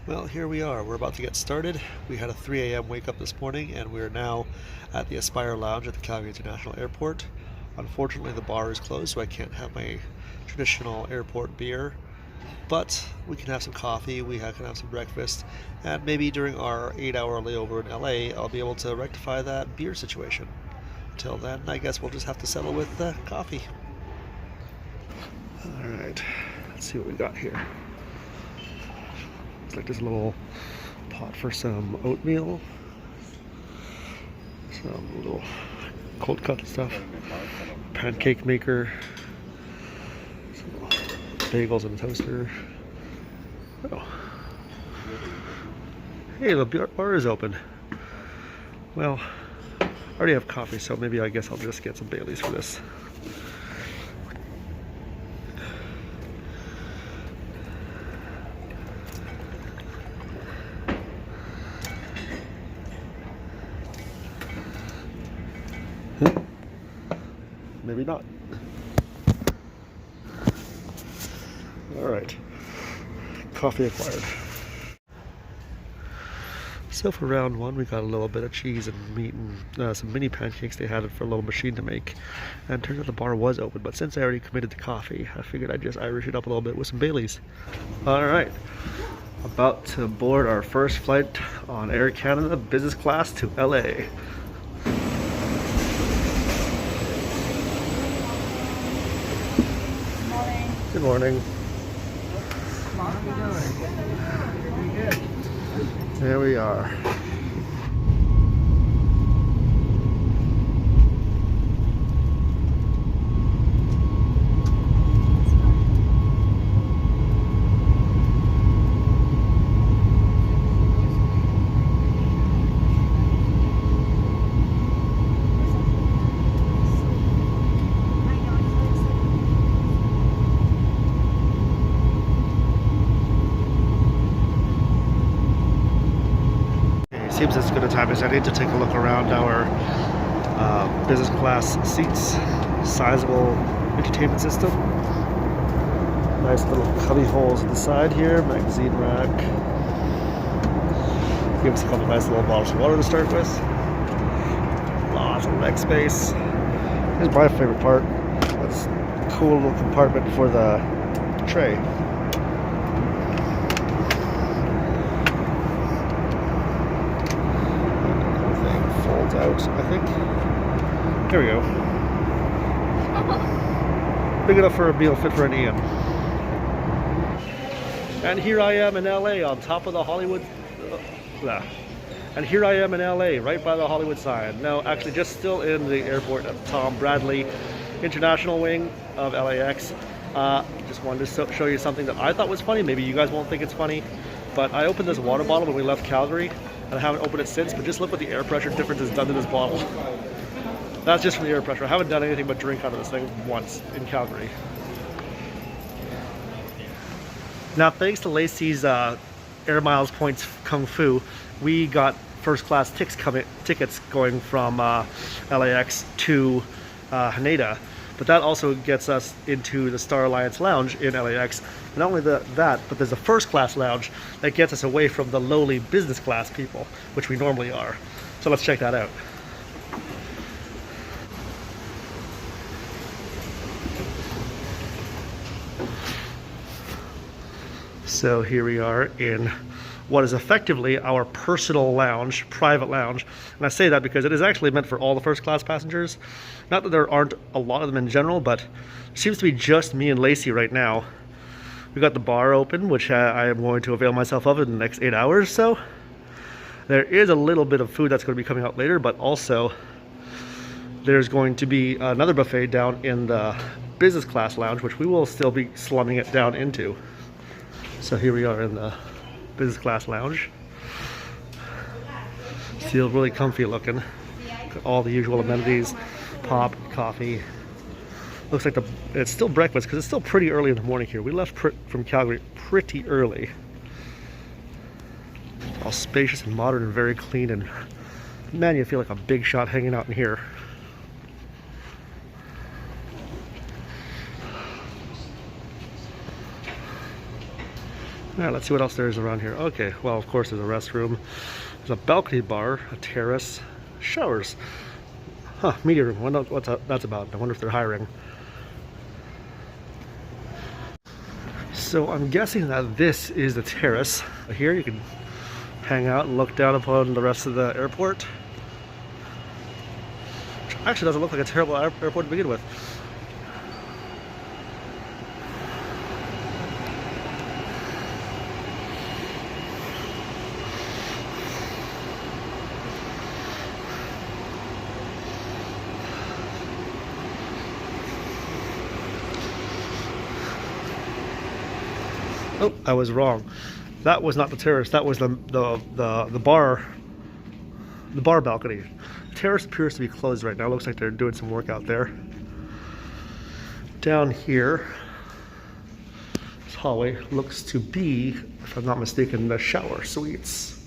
Well, here we are. We're about to get started. We had a 3 a.m. wake up this morning, and we're now at the Aspire Lounge at the Calgary International Airport. Unfortunately, the bar is closed, so I can't have my traditional airport beer. But we can have some coffee, can have some breakfast, and maybe during our 8-hour layover in LA, I'll be able to rectify that beer situation. Until then, I guess we'll just have to settle with coffee. Alright, let's see what we got here. Looks like there's a little pot for some oatmeal, some little cold cut stuff, pancake maker, some bagels in a toaster. Oh, hey, the bar is open. Well, I already have coffee, so maybe I guess I'll just get some Baileys for this. Maybe not. Alright. Coffee acquired. So for round one, we got a little bit of cheese and meat and some mini pancakes they had for a little machine to make. And it turns out the bar was open, but since I already committed to coffee, I figured I'd just Irish it up a little bit with some Baileys. Alright. About to board our first flight on Air Canada business class to LA. Good morning. How are you doing? There we are. Seems as good a time as any to take a look around our business class seats. Sizable entertainment system. Nice little cubby holes at the side here. Magazine rack. Give us a couple nice little bottles of water to start with. Lots of leg space. Here's my favorite part. That's a cool little compartment for the tray. Out, I think. There we go. Big enough for a meal, fit for an Ian. And here I am in LA on top of the Hollywood. And here I am in LA, right by the Hollywood sign. No, actually, just still in the airport at Tom Bradley International Wing of LAX. Just wanted to show you something that I thought was funny. Maybe you guys won't think it's funny, but I opened this water bottle when we left Calgary. And I haven't opened it since, but just look what the air pressure difference has done to this bottle. That's just from the air pressure. I haven't done anything but drink out of this thing once in Calgary. Now, thanks to Lacey's Air Miles Points Kung Fu, we got first class tickets going from LAX to Haneda. But that also gets us into the Star Alliance Lounge in LAX. And not only that, but there's a first class lounge that gets us away from the lowly business class people, which we normally are. So let's check that out. So here we are in what is effectively our personal lounge, private lounge. And I say that because it is actually meant for all the first class passengers. Not that there aren't a lot of them in general, but it seems to be just me and Lacey right now. We got the bar open, which I am going to avail myself of in the next 8 hours or so. There is a little bit of food that's going to be coming out later, but also there's going to be another buffet down in the business class lounge, which we will still be slumming it down into. So here we are in the business class lounge. Still really comfy looking. Got all the usual amenities, pop, coffee. Looks like it's still breakfast because it's still pretty early in the morning here. We left from Calgary pretty early. All spacious and modern and very clean, and man, you feel like a big shot hanging out in here. Yeah, let's see what else there is around here. Okay, well, of course, there's a restroom. There's a balcony bar, a terrace, showers. Huh, media room. I wonder what that's about. I wonder if they're hiring. So I'm guessing that this is the terrace. Here you can hang out and look down upon the rest of the airport. Which actually doesn't look like a terrible airport to begin with. Oh, I was wrong. That was not the terrace. That was the bar balcony. The terrace appears to be closed right now. Looks like they're doing some work out there. Down here, this hallway looks to be, if I'm not mistaken, the shower suites.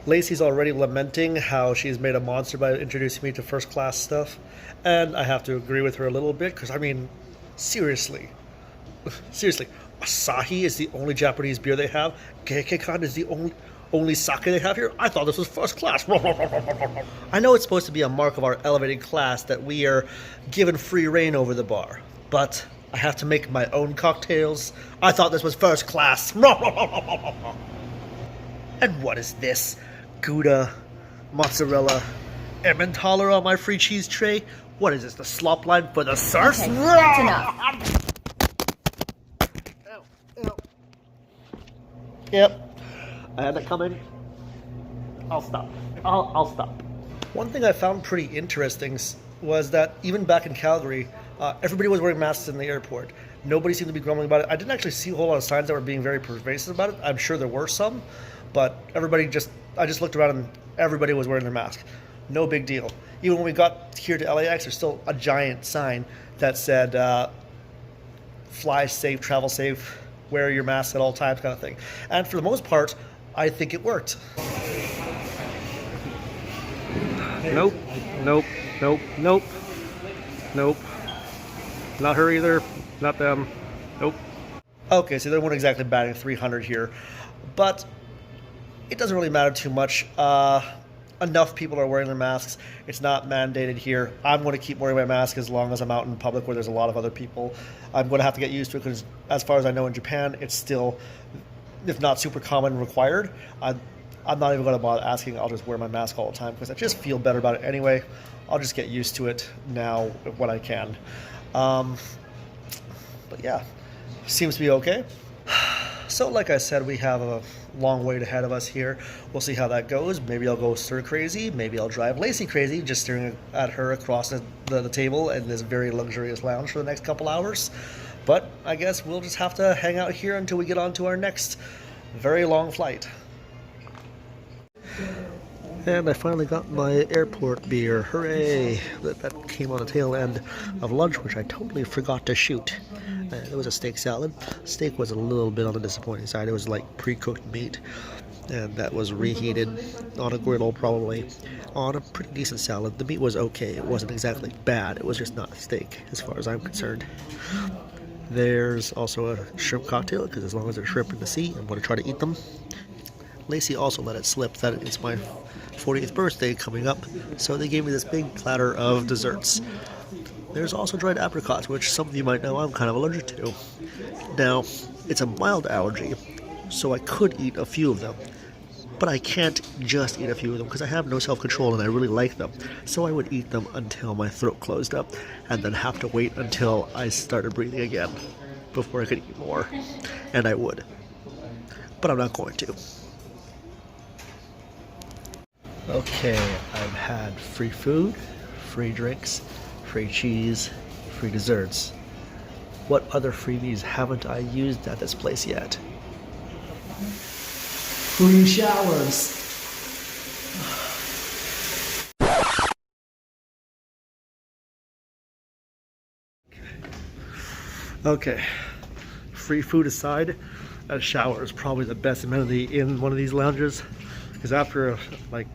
Lacey's already lamenting how she's made a monster by introducing me to first class stuff, and I have to agree with her a little bit, because I mean, seriously, Asahi is the only Japanese beer they have. Gekkeikan is the only sake they have here. I thought this was first class. I know it's supposed to be a mark of our elevated class that we are given free reign over the bar, but I have to make my own cocktails. I thought this was first class. And what is this? Gouda, mozzarella, Emmentaler on my free cheese tray? What is this, the slop line for the sauce? Okay, that's enough. Ow, ow. Yep, I had that coming. I'll stop. I'll stop. One thing I found pretty interesting was that even back in Calgary, everybody was wearing masks in the airport. Nobody seemed to be grumbling about it. I didn't actually see a whole lot of signs that were being very pervasive about it. I'm sure there were some, but I just looked around and everybody was wearing their mask. No big deal. Even when we got here to LAX, there's still a giant sign that said, fly safe, travel safe, wear your mask at all times kind of thing. And for the most part, I think it worked. Nope, nope, nope, nope, nope. Not her either, not them, nope. Okay, so they weren't exactly batting 300 here, but it doesn't really matter too much. Enough people are wearing their masks. It's not mandated here. I'm going to keep wearing my mask as long as I'm out in public where there's a lot of other people. I'm going to have to get used to it because as far as I know in Japan, it's still, if not super common, required. I'm not even going to bother asking. I'll just wear my mask all the time because I just feel better about it anyway. I'll just get used to it now when I can. But yeah, seems to be okay. So like I said, we have a long wait ahead of us here. We'll see how that goes. Maybe I'll go stir crazy. Maybe I'll drive Lacey crazy, just staring at her across the table in this very luxurious lounge for the next couple hours. But I guess we'll just have to hang out here until we get on to our next very long flight. And I finally got my airport beer. Hooray! That came on the tail end of lunch, which I totally forgot to shoot. It was a steak salad. Steak was a little bit on the disappointing side. It was like pre-cooked meat, and that was reheated on a griddle probably on a pretty decent salad. The meat was okay. It wasn't exactly bad. It was just not a steak as far as I'm concerned. There's also a shrimp cocktail, because as long as there's shrimp in the sea, I'm going to try to eat them. Lacey also let it slip that it's my 40th birthday coming up, so they gave me this big platter of desserts. There's also dried apricots, which some of you might know I'm kind of allergic to. Now, it's a mild allergy, so I could eat a few of them, but I can't just eat a few of them because I have no self-control and I really like them. So I would eat them until my throat closed up and then have to wait until I started breathing again before I could eat more. And I would. But I'm not going to. Okay, I've had free food, free drinks, free cheese, free desserts. What other freebies haven't I used at this place yet? Free showers! Okay, free food aside, a shower is probably the best amenity in one of these lounges, because after like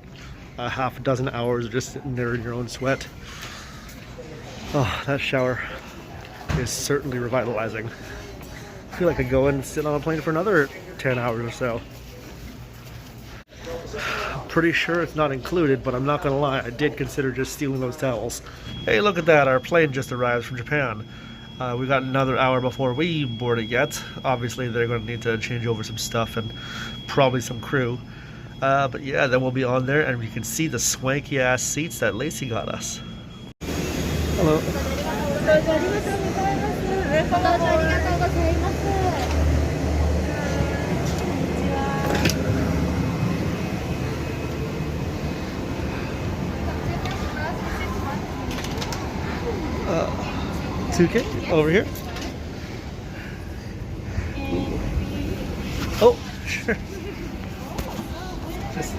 a half a dozen hours of just sitting there in your own sweat, oh, that shower is certainly revitalizing. I feel like I could go and sit on a plane for another 10 hours or so. I'm pretty sure it's not included, but I'm not gonna lie, I did consider just stealing those towels. Hey, look at that, our plane just arrived from Japan. We got another hour before we board it yet. Obviously, they're going to need to change over some stuff and probably some crew. But yeah, then we'll be on there, and you can see the swanky ass seats that Lacey got us. Hello. Suke, over here. Oh, sure. Just.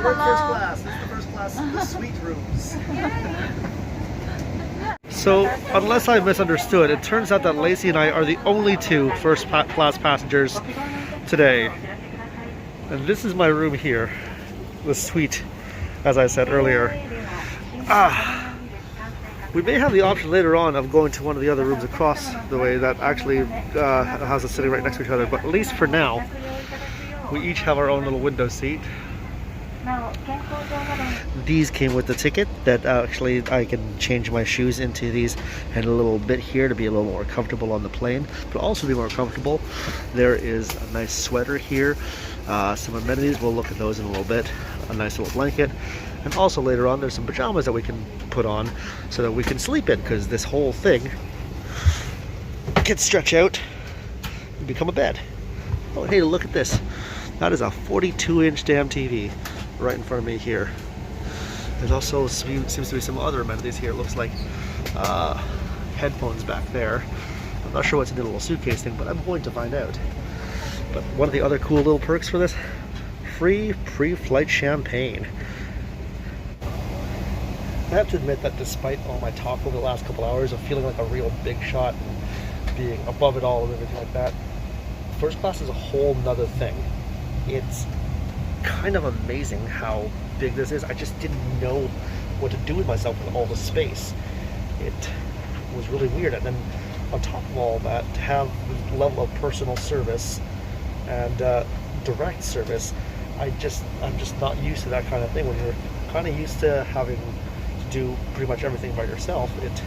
We're first class. This is the first class, the suite rooms. So, unless I misunderstood, it turns out that Lacey and I are the only two first class passengers today. And this is my room here, the suite, as I said earlier. We may have the option later on of going to one of the other rooms across the way that actually has us sitting right next to each other, but at least for now, we each have our own little window seat. These came with the ticket that actually I can change my shoes into these and a little bit here to be a little more comfortable on the plane, but also be more comfortable. There is a nice sweater here, some amenities, we'll look at those in a little bit, a nice little blanket. And also later on, there's some pajamas that we can put on so that we can sleep in, because this whole thing can stretch out and become a bed. Oh, hey, look at this. That is a 42-inch damn TV right in front of me here. There's also seems to be some other amenities here. It looks like headphones back there. I'm not sure what's in the little suitcase thing, but I'm going to find out. But one of the other cool little perks for this, free pre-flight champagne. I have to admit that despite all my talk over the last couple hours of feeling like a real big shot and being above it all and everything like that, first class is a whole nother thing. It's kind of amazing how big this is. I just didn't know what to do with myself with all the space. It was really weird. And then on top of all that, to have the level of personal service and direct service, I'm just not used to that kind of thing. When you're kind of used to having do pretty much everything by yourself, it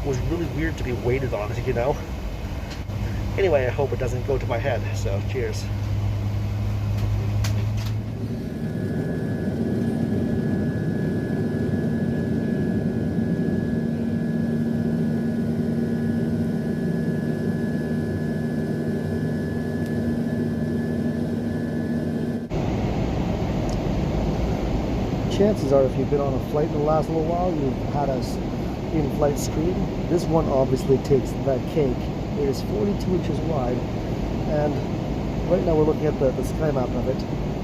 was really weird to be waited on, you know? Anyway, I hope it doesn't go to my head, so cheers. Chances are, if you've been on a flight in the last little while, you've had us in-flight screen. This one obviously takes the cake. It is 42 inches wide, and right now we're looking at the sky map of it.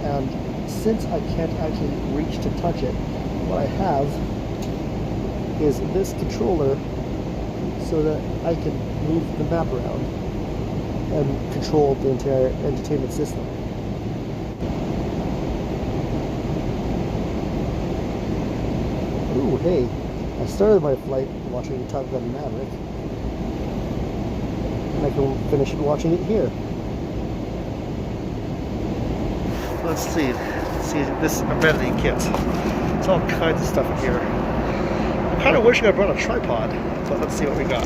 And since I can't actually reach to touch it, what I have is this controller so that I can move the map around and control the entire entertainment system. Ooh, hey, I started my flight watching Top Gun Maverick, and I can finish it watching it here. Let's see this amenity kit. There's all kinds of stuff in here. I'm kind of wishing I brought a tripod, but let's see what we got.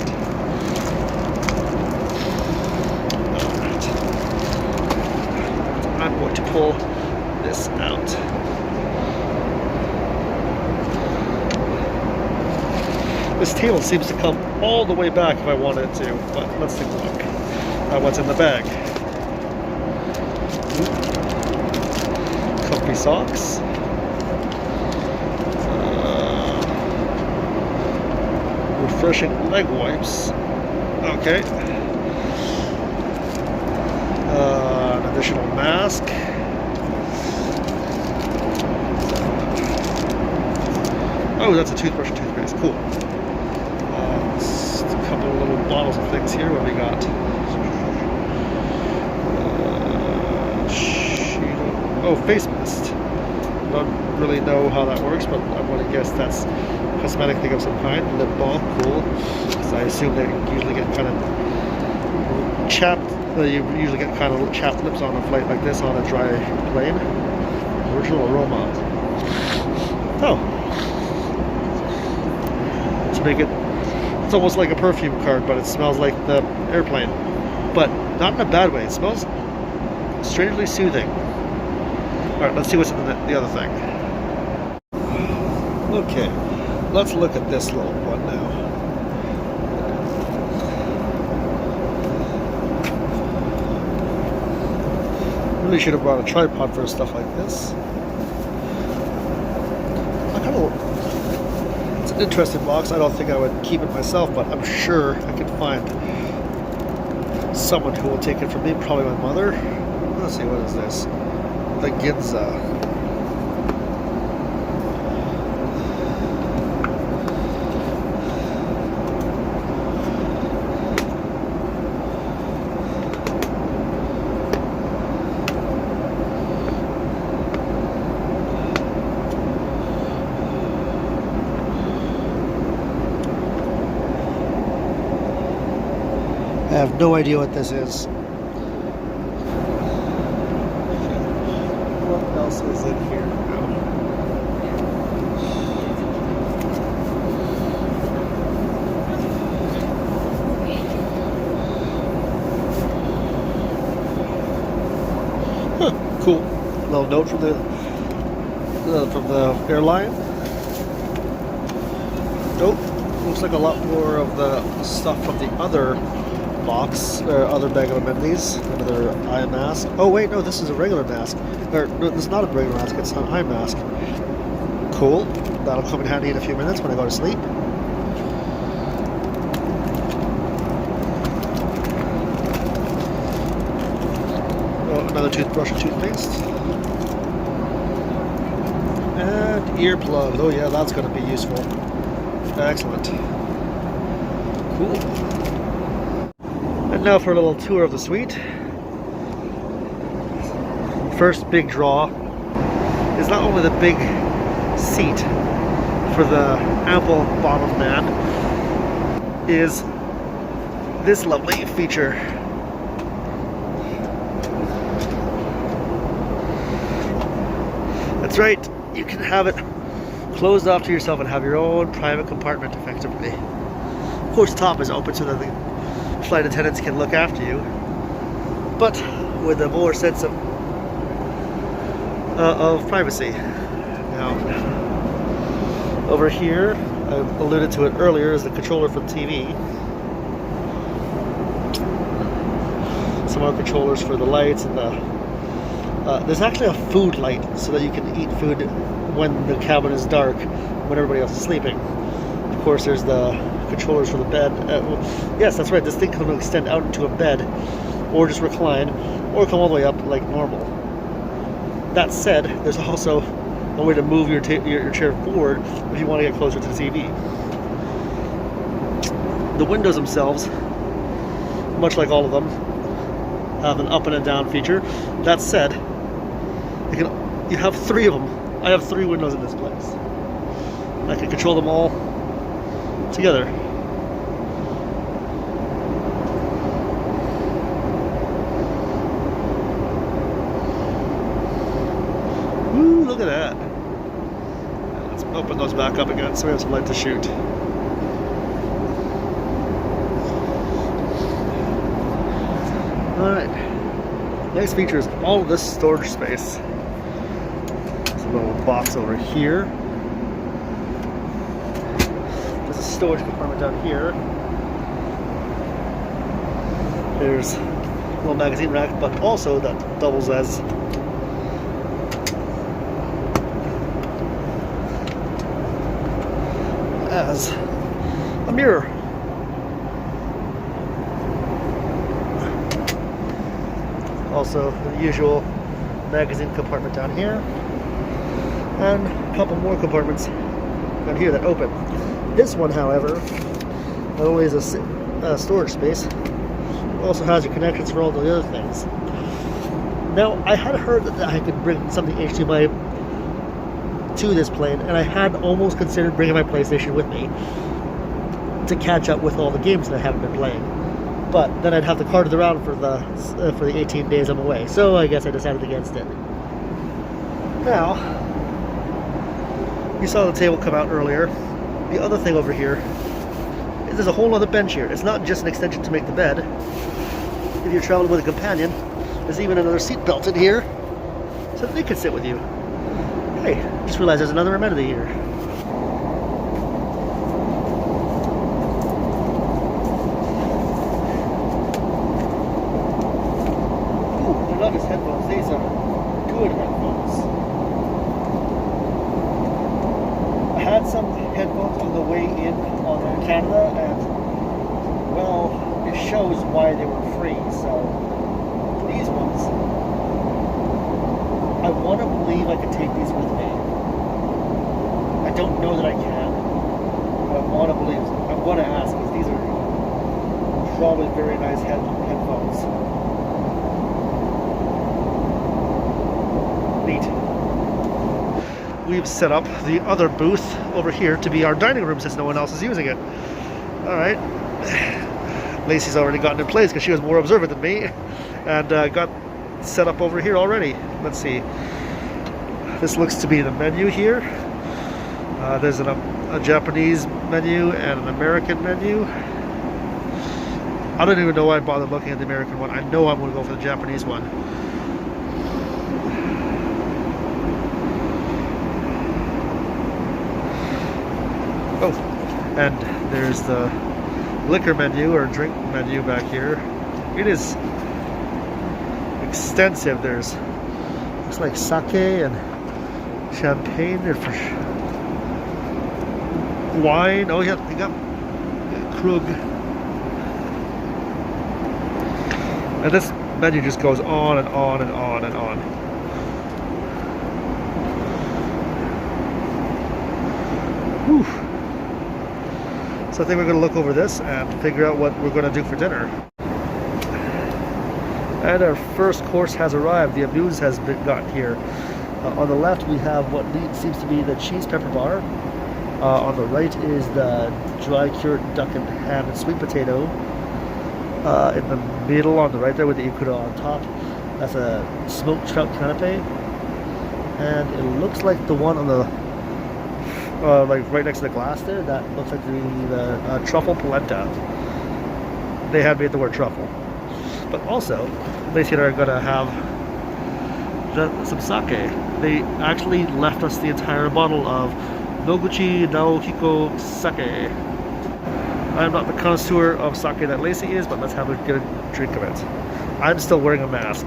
Alright. I'm going to pull this out. This table seems to come all the way back if I wanted it to, but let's take a look at what's in the bag. Comfy socks. Refreshing leg wipes. Okay. An additional mask. Oh, that's a toothbrush and toothpaste. Cool. Just a couple of little bottles of things here. What we got? Oh, face mist. don't really know how that works, but I'm going to guess that's a cosmetic thing of some kind. Lip balm, cool. So I assume they usually get kind of chapped. You usually get kind of chapped lips on a flight like this on a dry plane. Original aroma. Oh, to make it, it's almost like a perfume card, but it smells like the airplane, but not in a bad way. It smells strangely soothing. All right, let's see what's in the other thing. Okay, let's look at this little one now. Really should have brought a tripod for stuff like this. It's an interesting box. I don't think I would keep it myself, but I'm sure I could find someone who will take it from me. Probably my mother. Let's see, what is this? The Ginza. I have no idea what this is. What else is in here now? Huh, cool. Little note from the airline. Nope. Looks like a lot more of the stuff from the other box, or other bag of amenities. Another eye mask. Oh wait, no, this is a regular mask. Or no, this is not a regular mask, it's an eye mask. Cool. That'll come in handy in a few minutes when I go to sleep. Oh, another toothbrush and toothpaste. And earplugs. Oh yeah, that's going to be useful. Excellent. Cool. And now for a little tour of the suite. First big draw is not only the big seat for the ample bottom man, is this lovely feature. That's right, you can have it closed off to yourself and have your own private compartment effectively. Of course, the top is open so that the flight attendants can look after you, but with a more sense of privacy. Now, over here, I alluded to it earlier, is the controller for the TV. Some more controllers for the lights and the. There's actually a food light so that you can eat food when the cabin is dark, when everybody else is sleeping. Of course, there's the controllers for the bed. Yes, that's right. This thing can extend out into a bed, or just recline, or come all the way up like normal. That said, there's also a way to move your chair forward if you want to get closer to the TV. The windows themselves, much like all of them, have an up and a down feature. That said, you have three of them. I have three windows in this place. I can control them all together. Woo, look at that. Let's open those back up again so we have some light to shoot. Alright. Next feature is all of this storage space. There's a little box over here. There's a storage compartment down here. There's a little magazine rack, but also that doubles as a mirror. Also the usual magazine compartment down here, and a couple more compartments down here that open. This one, however, not only is a storage space, it also has your connections for all the other things. Now, I had heard that I could bring something HDMI to this plane, and I had almost considered bringing my PlayStation with me to catch up with all the games that I haven't been playing. But then I'd have to cart it around for the 18 days I'm away. So I guess I decided against it. Now, you saw the table come out earlier. The other thing over here is there's a whole other bench here. It's not just an extension to make the bed. If you're traveling with a companion, there's even another seat belt in here so that they can sit with you. Hey, just realized there's another amenity here. Ooh, I love his headphones. These are good headphones. I had some headphones on the way in on Canada, and well, it shows why they were free. So these ones, I want to believe I can take these with me. I don't know that I can, but I want to believe. I want to ask, because these are probably very nice headphones. Neat. We've set up the other booth over here to be our dining room since no one else is using it. Alright. Lacey's already gotten in place because she was more observant than me, and got set up over here already. Let's see. This looks to be the menu here. There's a Japanese menu and an American menu. I don't even know why I bothered looking at the American one. I know I'm going to go for the Japanese one. Oh, and there's the liquor menu or drink menu back here. It is extensive. There's looks like sake and champagne and wine. Oh yeah, you got Krug. And this menu just goes on and on and on and on. Whew. So I think we're going to look over this and figure out what we're going to do for dinner. And our first course has arrived. The amuse has been got here. On the left we have what seems to be the cheese pepper bar. On the right is the dry cured duck and ham and sweet potato. In the middle on the right there with the ikuda on top, that's a smoked trout canapé. And it looks like the one on the like right next to the glass there, that looks like the truffle polenta. They had made the word truffle. But also, Lacey and I are gonna have some sake. They actually left us the entire bottle of Noguchi Naokiko sake. I'm not the connoisseur of sake that Lacey is, but let's have a good drink of it. I'm still wearing a mask.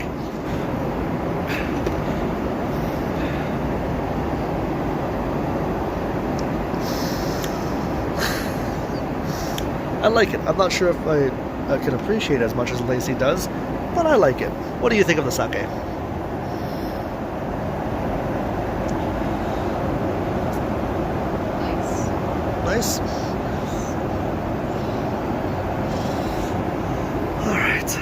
I like it. I'm not sure if I can appreciate it as much as Lacey does, but I like it. What do you think of the sake? Nice. Alright.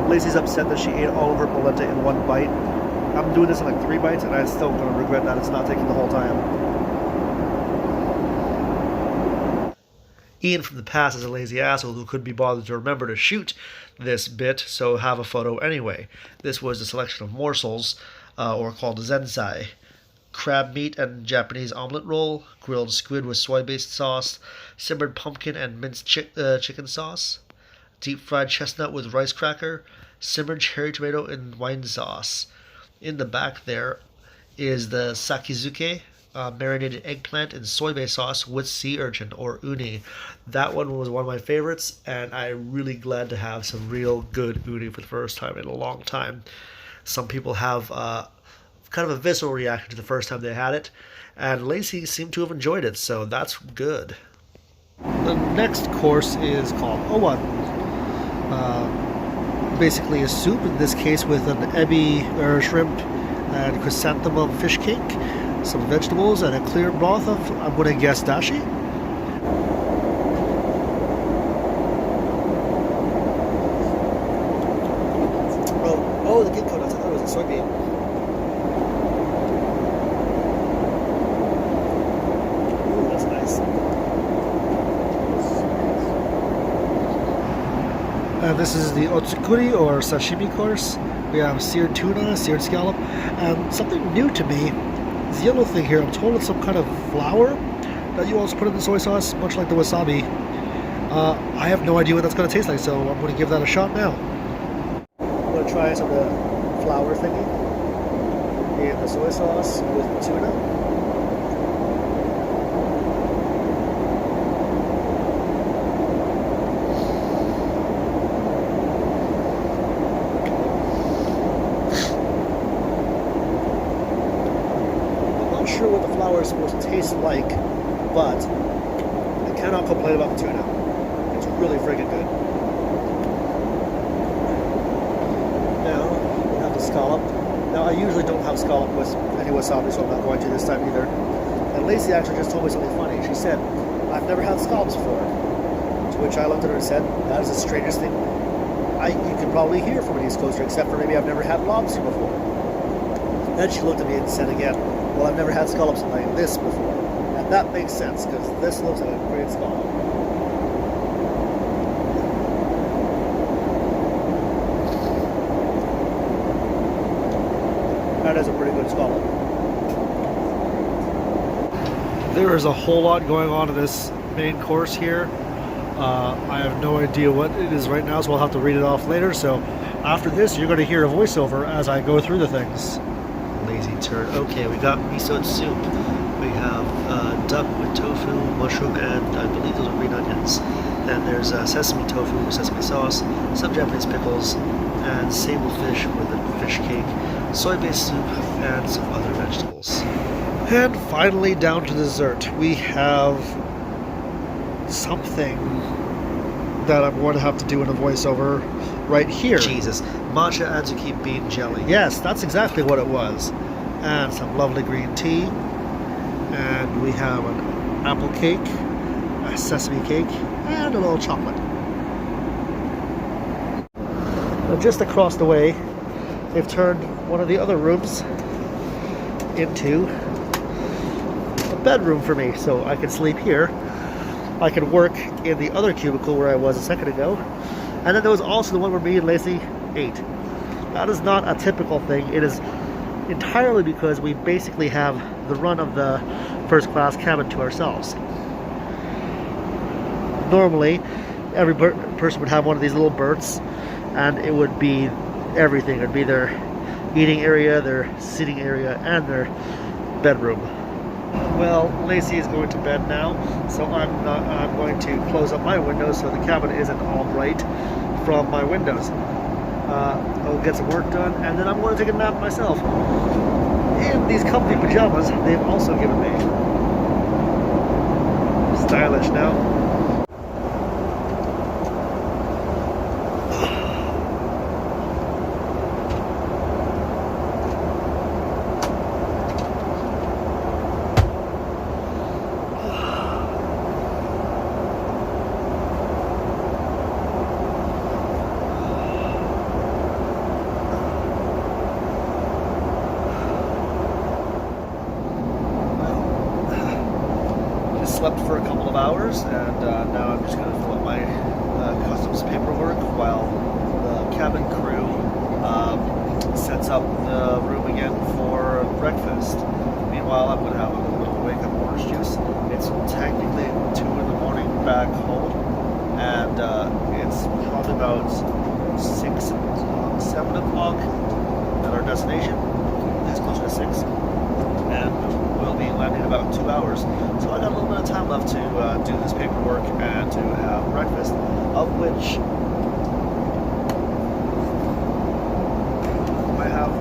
Lacey's upset that she ate all of her polenta in one bite. I'm doing this in like 3 bites, and I'm still going to regret that it's not taking the whole time. Ian from the past is a lazy asshole who couldn't be bothered to remember to shoot this bit, so have a photo anyway. This was a selection of morsels, or called zensai. Crab meat and Japanese omelet roll, grilled squid with soy-based sauce, simmered pumpkin and minced chicken sauce, deep fried chestnut with rice cracker, simmered cherry tomato in wine sauce. In the back there is the sakizuke, marinated eggplant in soy-based sauce with sea urchin or uni. That one was one of my favorites, and I'm really glad to have some real good uni for the first time in a long time. Some people have kind of a visceral reaction to the first time they had it, and Lacey seemed to have enjoyed it, so that's good. The next course is called owan. Basically a soup, in this case with an ebi or shrimp and chrysanthemum fish cake, some vegetables, and a clear broth of, I'm going to guess, dashi. Oh, the ginkgo nuts. I thought it was a soybean. This is the otsukuri or sashimi course. We have seared tuna, seared scallop, and something new to me is the yellow thing here. I'm told it's some kind of flour that you also put in the soy sauce, much like the wasabi. I have no idea what that's going to taste like, so I'm going to give that a shot now. I'm going to try some of the flour thingy in the soy sauce with the tuna. Sure what the flour is supposed to taste like, but I cannot complain about the tuna. It's really friggin' good. Now we have the scallop. Now I usually don't have scallop with any wasabi, so I'm not going to this time either. And Lacey actually just told me something funny. She said, "I've never had scallops before." To which I looked at her and said, "That is the strangest thing you could probably hear from an East Coaster, except for maybe I've never had lobster before." Then she looked at me and said again, "Well, I've never had scallops like this before." And that makes sense, because this looks like a great scallop. That is a pretty good scallop. There is a whole lot going on in this main course here. I have no idea what it is right now, so I'll have to read it off later. So after this, you're going to hear a voiceover as I go through the things. Lazy turd. Okay, we got miso soup. We have duck with tofu, mushroom, and I believe those are green onions. Then there's sesame tofu with sesame sauce, some Japanese pickles, and sable fish with a fish cake, soy-based soup, and some other vegetables. And finally, down to dessert, we have something that I'm going to have to do in a voiceover right here. Jesus. Matcha azuki bean jelly. Yes, that's exactly what it was. And some lovely green tea. And we have an apple cake, a sesame cake, and a little chocolate. Now just across the way, they've turned one of the other rooms into a bedroom for me, so I can sleep here. I can work in the other cubicle where I was a second ago. And then there was also the one where me and Lacey ate. That is not a typical thing. It is entirely because we basically have the run of the first class cabin to ourselves. Normally, every person would have one of these little berths, and it would be everything. It would be their eating area, their sitting area, and their bedroom. Well, Lacey is going to bed now, so I'm going to close up my windows so the cabin isn't all bright from my windows. I'll get some work done, and then I'm going to take a nap myself in these comfy pajamas they've also given me. Stylish now. Slept for a couple of hours, and now I'm just going to fill up my customs paperwork while the cabin crew sets up the room again for breakfast. Meanwhile, I'm going to have a little bit of wake-up orange juice. It's technically 2 in the morning back home, and it's probably about 6, 7 o'clock at our destination. It's closer to 6. And we'll be landing in about 2 hours. So I got a little bit of time left to do this paperwork and to have breakfast, of which I have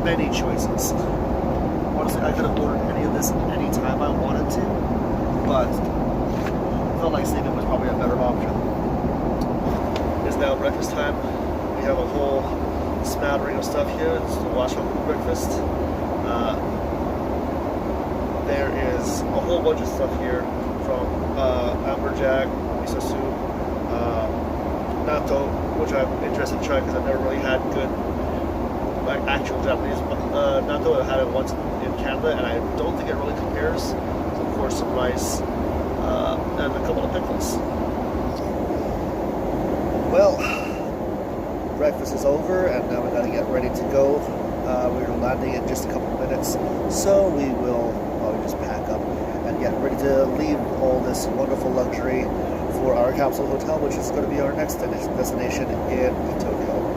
many choices. Honestly, I could have ordered any of this any time I wanted to, but I felt like sleeping was probably a better option. It's now breakfast time. We have a whole smattering of stuff here. It's the wash up breakfast. There is a whole bunch of stuff here, from amberjack, miso soup, natto, which I'm interested in trying because I've never really had good, like, actual Japanese natto. I've had it once in Canada, and I don't think it really compares. So of course some rice and a couple of pickles. Well, breakfast is over, and now we gotta get ready to go. We're landing in just a couple of minutes, so we will probably just pack up and get ready to leave all this wonderful luxury for our capsule hotel, which is going to be our next destination in Tokyo.